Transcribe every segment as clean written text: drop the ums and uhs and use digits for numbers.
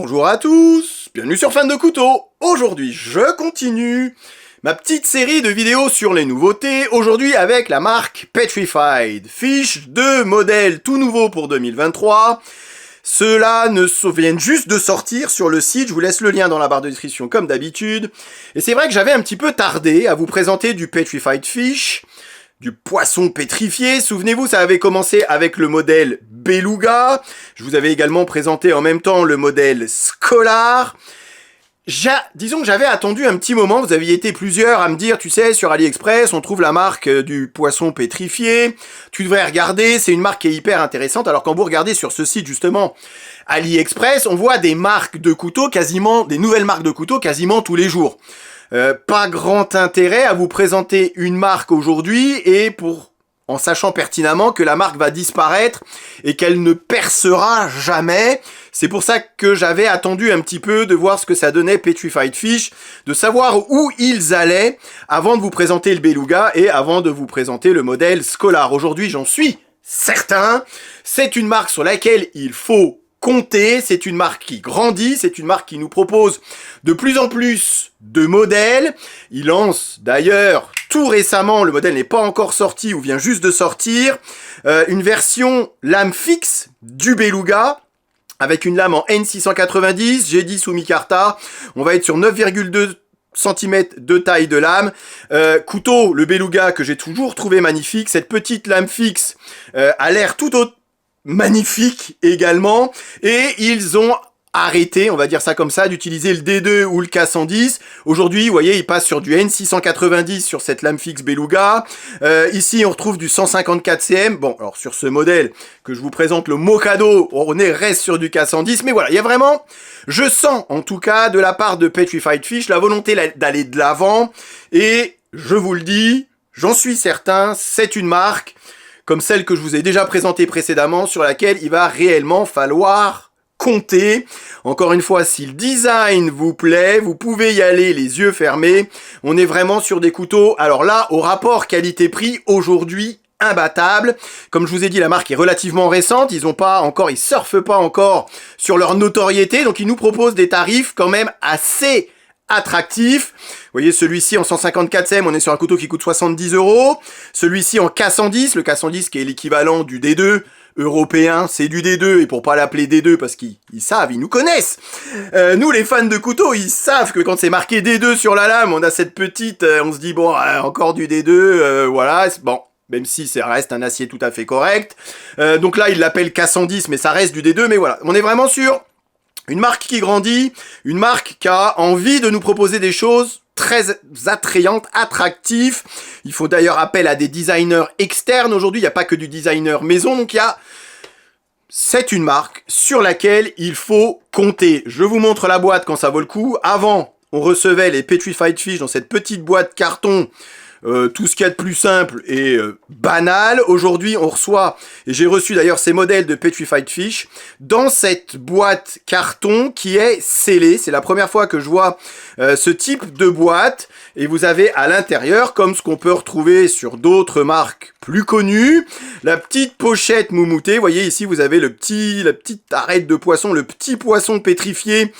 Bonjour à tous, bienvenue sur Fan de Couteaux. Aujourd'hui, je continue ma petite série de vidéos sur les nouveautés, aujourd'hui avec la marque Petrified Fish, deux modèles tout nouveaux pour 2023. Ceux-là viennent juste de sortir sur le site, je vous laisse le lien dans la barre de description comme d'habitude. Et c'est vrai que j'avais un petit peu tardé à vous présenter du Petrified Fish, du poisson pétrifié. Souvenez-vous, ça avait commencé avec le modèle Beluga. Je vous avais également présenté en même temps le modèle Scholar. Disons que j'avais attendu un petit moment, vous aviez été plusieurs à me dire, tu sais, sur AliExpress, on trouve la marque du poisson pétrifié, tu devrais regarder, c'est une marque qui est hyper intéressante, alors quand vous regardez sur ce site justement, AliExpress, on voit des marques de couteaux quasiment, des nouvelles marques de couteaux quasiment tous les jours. Pas grand intérêt à vous présenter une marque aujourd'hui en sachant pertinemment que la marque va disparaître et qu'elle ne percera jamais. C'est pour ça que j'avais attendu un petit peu de voir ce que ça donnait Petrified Fish, de savoir où ils allaient avant de vous présenter le Beluga et avant de vous présenter le modèle Scholar. Aujourd'hui, j'en suis certain, c'est une marque sur laquelle il faut compter, c'est une marque qui grandit, c'est une marque qui nous propose de plus en plus de modèles. Il lance d'ailleurs tout récemment, le modèle n'est pas encore sorti ou vient juste de sortir, une version lame fixe du Beluga avec une lame en N690, G10 ou micarta. On va être sur 9,2 cm de taille de lame. Couteau, le Beluga que j'ai toujours trouvé magnifique. Cette petite lame fixe a l'air tout autre magnifique également, et ils ont arrêté, on va dire ça comme ça, d'utiliser le D2 ou le K110. Aujourd'hui, vous voyez, ils passent sur du N690 sur cette lame fixe Beluga. Ici, on retrouve du 154 cm. Bon, alors sur ce modèle que je vous présente, le Mokado, on reste sur du K110, mais voilà, il y a vraiment, je sens en tout cas de la part de Petrified Fish la volonté d'aller de l'avant, et je vous le dis, j'en suis certain, c'est une marque comme celle que je vous ai déjà présentée précédemment, sur laquelle il va réellement falloir compter. Encore une fois, si le design vous plaît, vous pouvez y aller les yeux fermés. On est vraiment sur des couteaux, alors là, au rapport qualité-prix, aujourd'hui, imbattable. Comme je vous ai dit, la marque est relativement récente, ils surfent pas encore sur leur notoriété, donc ils nous proposent des tarifs quand même assez attractif. Vous voyez, celui-ci en 154 cm, on est sur un couteau qui coûte 70 €. Celui-ci en K110, le K110 qui est l'équivalent du D2 européen, c'est du D2, et pour pas l'appeler D2 parce qu'ils savent, ils nous connaissent. Nous, les fans de couteaux, ils savent que quand c'est marqué D2 sur la lame, on a cette petite, on se dit bon, encore du D2, voilà, bon. Même si ça reste un acier tout à fait correct. Donc là, ils l'appellent K110, mais ça reste du D2, mais voilà. On est vraiment sur une marque qui grandit, une marque qui a envie de nous proposer des choses très attrayantes, attractives. Il faut d'ailleurs appel à des designers externes. Aujourd'hui, il n'y a pas que du designer maison, donc c'est une marque sur laquelle il faut compter. Je vous montre la boîte quand ça vaut le coup. Avant, on recevait les Petrified Fish dans cette petite boîte carton. Tout ce qu'il y a de plus simple et banal. Aujourd'hui, on reçoit, et j'ai reçu d'ailleurs ces modèles de Petrified Fish, dans cette boîte carton qui est scellée. C'est la première fois que je vois ce type de boîte. Et vous avez à l'intérieur, comme ce qu'on peut retrouver sur d'autres marques plus connues, la petite pochette moumoutée. Vous voyez ici, vous avez la petite arête de poisson, le petit poisson pétrifié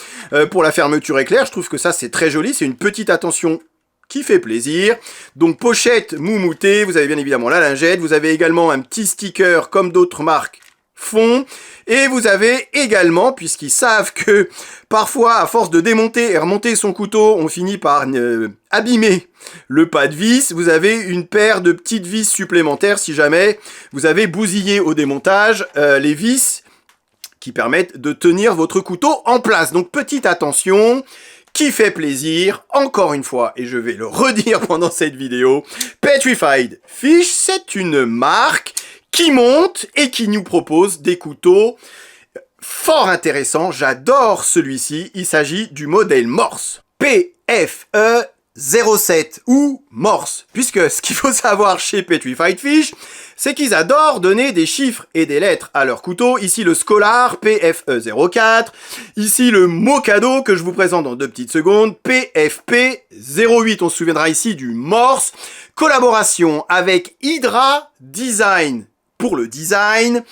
pour la fermeture éclair. Je trouve que ça, c'est très joli. C'est une petite attention qui fait plaisir. Donc pochette moumoutée, vous avez bien évidemment la lingette, vous avez également un petit sticker comme d'autres marques font, et vous avez également, puisqu'ils savent que parfois à force de démonter et remonter son couteau, on finit par abîmer le pas de vis, vous avez une paire de petites vis supplémentaires si jamais vous avez bousillé au démontage les vis qui permettent de tenir votre couteau en place. Donc petite attention, qui fait plaisir, encore une fois, et je vais le redire pendant cette vidéo, Petrified Fish, c'est une marque qui monte et qui nous propose des couteaux fort intéressants. J'adore celui-ci, il s'agit du modèle Morse, PFE 07 ou Morse, puisque ce qu'il faut savoir chez Petrified Fish, c'est qu'ils adorent donner des chiffres et des lettres à leur couteau. Ici le Scholar, PFE 04, ici le Mokado que je vous présente dans 2 petites secondes, PFP 08. On se souviendra ici du Morse, collaboration avec Hydra Design pour le design.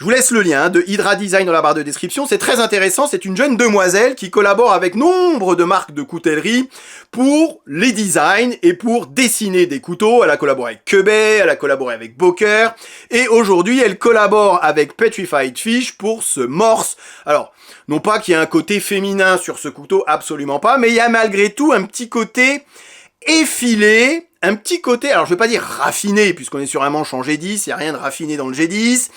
Je vous laisse le lien de Hydra Design dans la barre de description. C'est très intéressant. C'est une jeune demoiselle qui collabore avec nombre de marques de coutellerie pour les designs et pour dessiner des couteaux. Elle a collaboré avec Quebec, elle a collaboré avec Boker. Et aujourd'hui, elle collabore avec Petrified Fish pour ce morse. Alors, non pas qu'il y ait un côté féminin sur ce couteau, absolument pas. Mais il y a malgré tout un petit côté effilé. Un petit côté, alors je vais pas dire raffiné, puisqu'on est sur un manche en G10, il n'y a rien de raffiné dans le G10.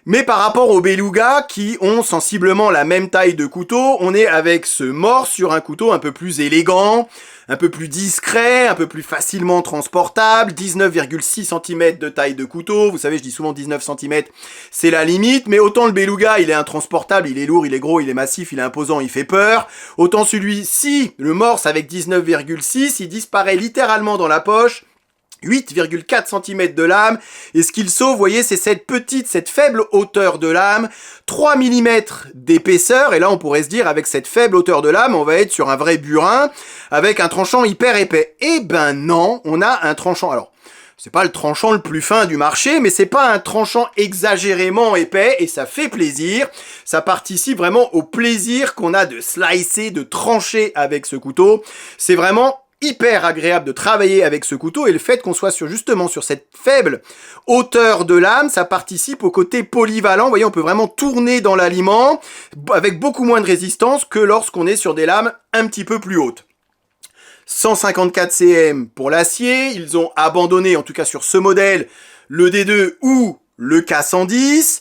Mais par rapport aux Beluga qui ont sensiblement la même taille de couteau, on est avec ce morse sur un couteau un peu plus élégant, un peu plus discret, un peu plus facilement transportable, 19,6 cm de taille de couteau. Vous savez, je dis souvent 19 cm, c'est la limite, mais autant le Beluga, il est intransportable, il est lourd, il est gros, il est massif, il est imposant, il fait peur. Autant celui-ci, le morse avec 19,6, il disparaît littéralement dans la poche. 8,4 cm de lame, et ce qu'il sauve, vous voyez, c'est cette faible hauteur de lame, 3 mm d'épaisseur, et là on pourrait se dire, avec cette faible hauteur de lame, on va être sur un vrai burin, avec un tranchant hyper épais. Eh ben non, on a un tranchant, alors, c'est pas le tranchant le plus fin du marché, mais c'est pas un tranchant exagérément épais, et ça fait plaisir, ça participe vraiment au plaisir qu'on a de slicer, de trancher avec ce couteau, c'est vraiment hyper agréable de travailler avec ce couteau, et le fait qu'on soit justement sur cette faible hauteur de lame, ça participe au côté polyvalent. Vous voyez, on peut vraiment tourner dans l'aliment avec beaucoup moins de résistance que lorsqu'on est sur des lames un petit peu plus hautes. 154 cm pour l'acier, ils ont abandonné, en tout cas sur ce modèle, le D2 ou le K110.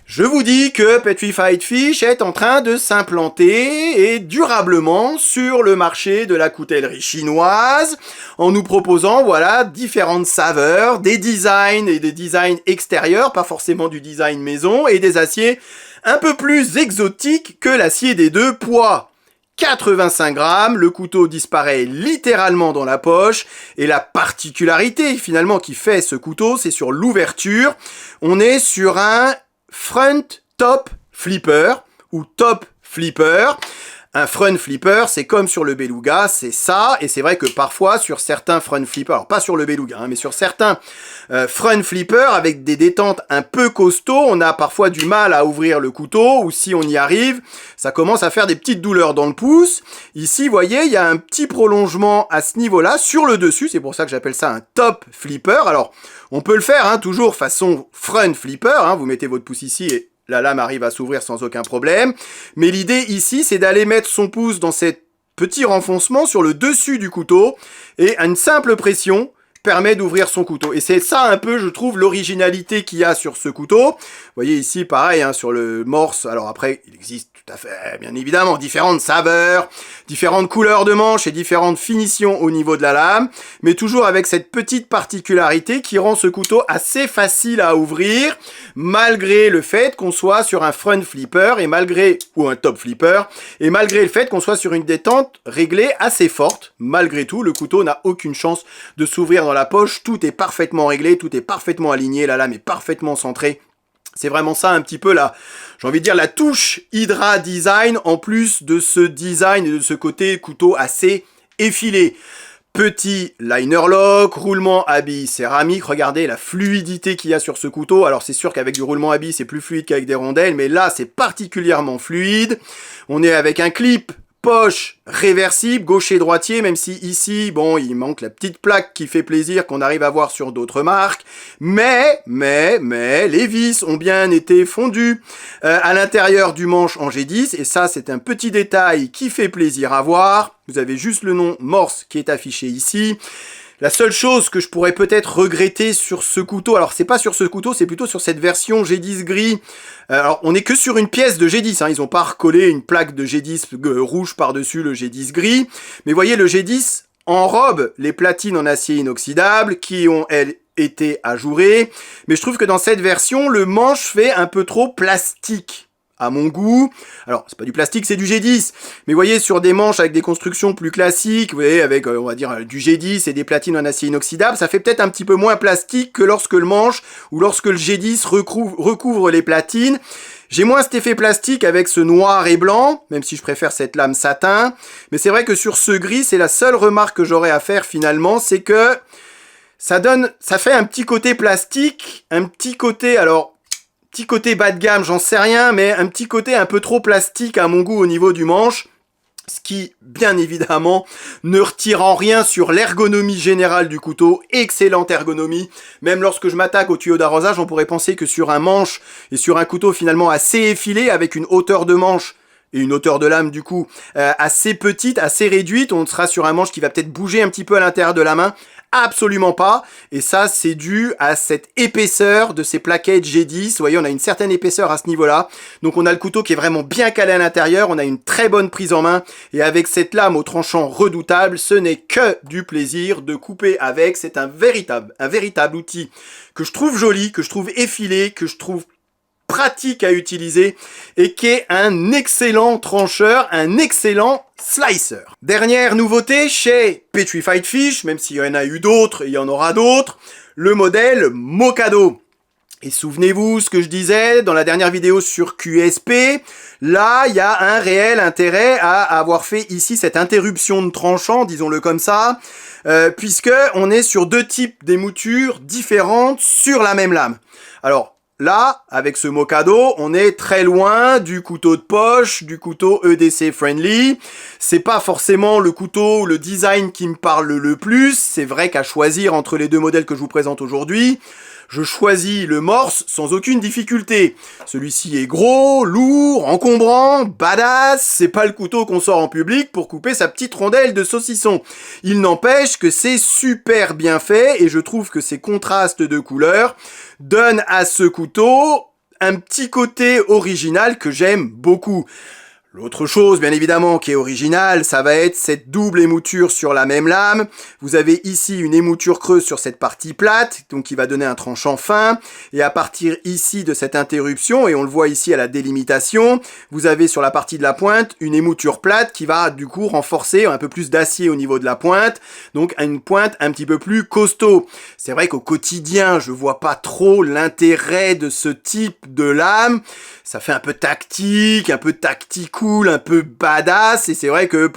Je vous dis que Petrified Fish est en train de s'implanter et durablement sur le marché de la coutellerie chinoise en nous proposant, voilà, différentes saveurs, des designs et des designs extérieurs, pas forcément du design maison, et des aciers un peu plus exotiques que l'acier des deux, poids 85 grammes, le couteau disparaît littéralement dans la poche, et la particularité finalement qui fait ce couteau, c'est sur l'ouverture. On est sur un front top flipper ou top flipper. Un front flipper, c'est comme sur le Beluga, c'est ça, et c'est vrai que parfois sur certains front flippers, alors pas sur le Beluga, mais sur certains front flippers avec des détentes un peu costauds, on a parfois du mal à ouvrir le couteau, ou si on y arrive, ça commence à faire des petites douleurs dans le pouce. Ici, vous voyez, il y a un petit prolongement à ce niveau-là, sur le dessus, c'est pour ça que j'appelle ça un top flipper. Alors, on peut le faire, hein, toujours façon front flipper, hein, vous mettez votre pouce ici et la lame arrive à s'ouvrir sans aucun problème. Mais l'idée ici, c'est d'aller mettre son pouce dans cet petit renfoncement sur le dessus du couteau. Et une simple pression permet d'ouvrir son couteau. Et c'est ça un peu, je trouve, l'originalité qu'il y a sur ce couteau. Vous voyez ici, pareil, hein, sur le morse. Alors après, il existe tout à fait, bien évidemment, différentes saveurs, différentes couleurs de manches et différentes finitions au niveau de la lame. Mais toujours avec cette petite particularité qui rend ce couteau assez facile à ouvrir, malgré le fait qu'on soit sur un front flipper ou un top flipper, et malgré le fait qu'on soit sur une détente réglée assez forte. Malgré tout, le couteau n'a aucune chance de s'ouvrir dans la poche, tout est parfaitement réglé, tout est parfaitement aligné, la lame est parfaitement centrée. C'est vraiment ça un petit peu là, j'ai envie de dire la touche Hydra Design, en plus de ce design et de ce côté couteau assez effilé. Petit liner lock, roulement à billes céramique, regardez la fluidité qu'il y a sur ce couteau. Alors c'est sûr qu'avec du roulement à billes c'est plus fluide qu'avec des rondelles, mais là c'est particulièrement fluide. On est avec un clip poche réversible, gaucher droitier, même si ici, bon, il manque la petite plaque qui fait plaisir qu'on arrive à voir sur d'autres marques, mais, les vis ont bien été fondues à l'intérieur du manche en G10, et ça, c'est un petit détail qui fait plaisir à voir. Vous avez juste le nom Morse qui est affiché ici. La seule chose que je pourrais peut-être regretter sur ce couteau, alors c'est pas sur ce couteau, c'est plutôt sur cette version G10 gris. Alors on est que sur une pièce de G10, hein, ils ont pas recollé une plaque de G10 rouge par-dessus le G10 gris. Mais voyez, le G10 enrobe les platines en acier inoxydable qui ont, elles, été ajourées. Mais je trouve que dans cette version, le manche fait un peu trop plastique à mon goût. Alors, c'est pas du plastique, c'est du G10. Mais vous voyez, sur des manches avec des constructions plus classiques, vous voyez, avec, on va dire, du G10 et des platines en acier inoxydable, ça fait peut-être un petit peu moins plastique que lorsque le manche ou lorsque le G10 recouvre les platines. J'ai moins cet effet plastique avec ce noir et blanc, même si je préfère cette lame satin. Mais c'est vrai que sur ce gris, c'est la seule remarque que j'aurais à faire finalement, c'est que ça fait un petit côté plastique, un petit côté, alors, petit côté bas de gamme, j'en sais rien, mais un petit côté un peu trop plastique à mon goût au niveau du manche. Ce qui, bien évidemment, ne retire en rien sur l'ergonomie générale du couteau. Excellente ergonomie. Même lorsque je m'attaque au tuyau d'arrosage, on pourrait penser que sur un manche et sur un couteau finalement assez effilé, avec une hauteur de manche et une hauteur de lame du coup assez petite, assez réduite, on sera sur un manche qui va peut-être bouger un petit peu à l'intérieur de la main. Absolument pas, et ça c'est dû à cette épaisseur de ces plaquettes G10. Vous voyez, on a une certaine épaisseur à ce niveau-là, donc on a le couteau qui est vraiment bien calé à l'intérieur, on a une très bonne prise en main, et avec cette lame au tranchant redoutable, ce n'est que du plaisir de couper avec. C'est un véritable outil que je trouve joli, que je trouve effilé, que je trouve pratique à utiliser et qui est un excellent trancheur, un excellent slicer. Dernière nouveauté chez Petrified Fish, même s'il y en a eu d'autres, il y en aura d'autres, le modèle Mokado. Et souvenez-vous ce que je disais dans la dernière vidéo sur QSP, là il y a un réel intérêt à avoir fait ici cette interruption de tranchant, disons-le comme ça, puisque on est sur deux types d'émoutures différentes sur la même lame. Alors, là, avec ce Mokado, on est très loin du couteau de poche, du couteau EDC friendly. C'est pas forcément le couteau, le design qui me parle le plus. C'est vrai qu'à choisir entre les deux modèles que je vous présente aujourd'hui, je choisis le Morse sans aucune difficulté. Celui-ci est gros, lourd, encombrant, badass. C'est pas le couteau qu'on sort en public pour couper sa petite rondelle de saucisson. Il n'empêche que c'est super bien fait et je trouve que ces contrastes de couleurs donnent à ce couteau un petit côté original que j'aime beaucoup. L'autre chose, bien évidemment, qui est originale, ça va être cette double émouture sur la même lame. Vous avez ici une émouture creuse sur cette partie plate, donc qui va donner un tranchant fin. Et à partir ici de cette interruption, et on le voit ici à la délimitation, vous avez sur la partie de la pointe une émouture plate qui va du coup renforcer un peu plus d'acier au niveau de la pointe. Donc une pointe un petit peu plus costaud. C'est vrai qu'au quotidien, je vois pas trop l'intérêt de ce type de lame. Ça fait un peu tactique, un peu tacticool, un peu badass, et c'est vrai que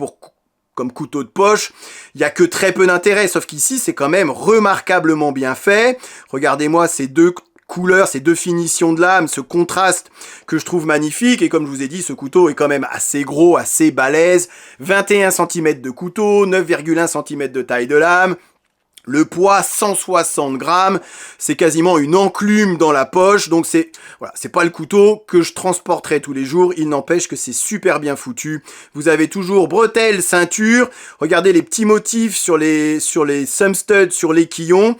comme couteau de poche, il y a que très peu d'intérêt, sauf qu'ici c'est quand même remarquablement bien fait. Regardez-moi ces deux couleurs, ces deux finitions de lame, ce contraste que je trouve magnifique, et comme je vous ai dit, ce couteau est quand même assez gros, assez balèze, 21 cm de couteau, 9,1 cm de taille de lame. Le poids 160 grammes, c'est quasiment une enclume dans la poche, donc c'est pas le couteau que je transporterai tous les jours. Il n'empêche que c'est super bien foutu. Vous avez toujours bretelles, ceinture. Regardez les petits motifs sur les thumb studs, sur les quillons.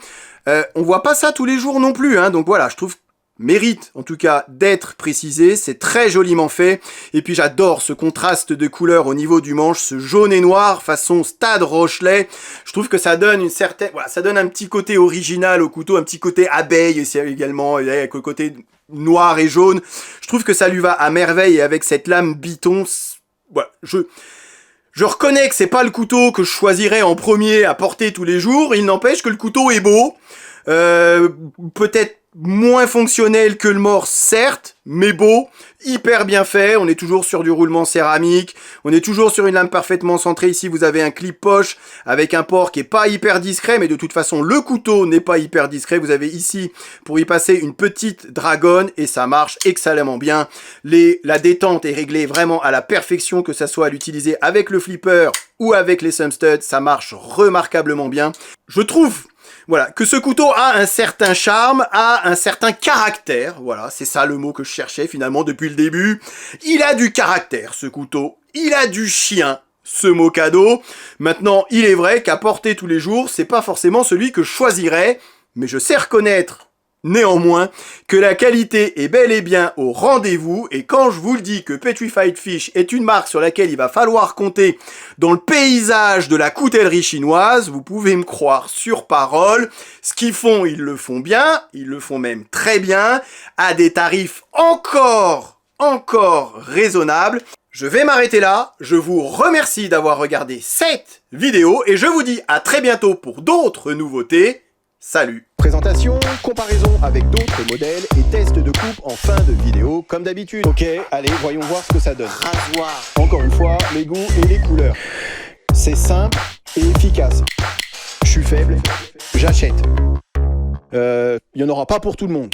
On voit pas ça tous les jours non plus, hein. Donc voilà, je trouve mérite en tout cas d'être précisé, c'est très joliment fait, et puis j'adore ce contraste de couleurs au niveau du manche, ce jaune et noir façon Stade Rochelet. Je trouve que ça donne ça donne un petit côté original au couteau, un petit côté abeille, et c'est également avec le côté noir et jaune. Je trouve que ça lui va à merveille, et avec cette lame biton, voilà, je reconnais que c'est pas le couteau que je choisirais en premier à porter tous les jours. Il n'empêche que le couteau est beau, peut-être moins fonctionnel que le Morse, certes, mais beau, hyper bien fait. On est toujours sur du roulement céramique, on est toujours sur une lame parfaitement centrée. Ici, vous avez un clip poche avec un port qui est pas hyper discret, mais de toute façon, le couteau n'est pas hyper discret. Vous avez ici, pour y passer, une petite dragonne, et ça marche excellemment bien. La détente est réglée vraiment à la perfection, que ça soit à l'utiliser avec le flipper ou avec les thumb studs, ça marche remarquablement bien. Je trouve que ce couteau a un certain charme, a un certain caractère. Voilà, c'est ça le mot que je cherchais finalement depuis le début. Il a du caractère, ce couteau. Il a du chien, ce Mokado. Maintenant, il est vrai qu'à porter tous les jours, c'est pas forcément celui que je choisirais, mais je sais reconnaître néanmoins que la qualité est bel et bien au rendez-vous, et quand je vous le dis que Petrified Fish est une marque sur laquelle il va falloir compter dans le paysage de la coutellerie chinoise, vous pouvez me croire sur parole. Ce qu'ils font, ils le font bien, ils le font même très bien, à des tarifs encore raisonnables. Je vais m'arrêter là, je vous remercie d'avoir regardé cette vidéo, et je vous dis à très bientôt pour d'autres nouveautés. Salut! Présentation, comparaison avec d'autres modèles et test de coupe en fin de vidéo comme d'habitude. Ok, allez, voyons voir ce que ça donne. Rasoir. Encore une fois, les goûts et les couleurs. C'est simple et efficace. Je suis faible, j'achète. Il n'y en aura pas pour tout le monde.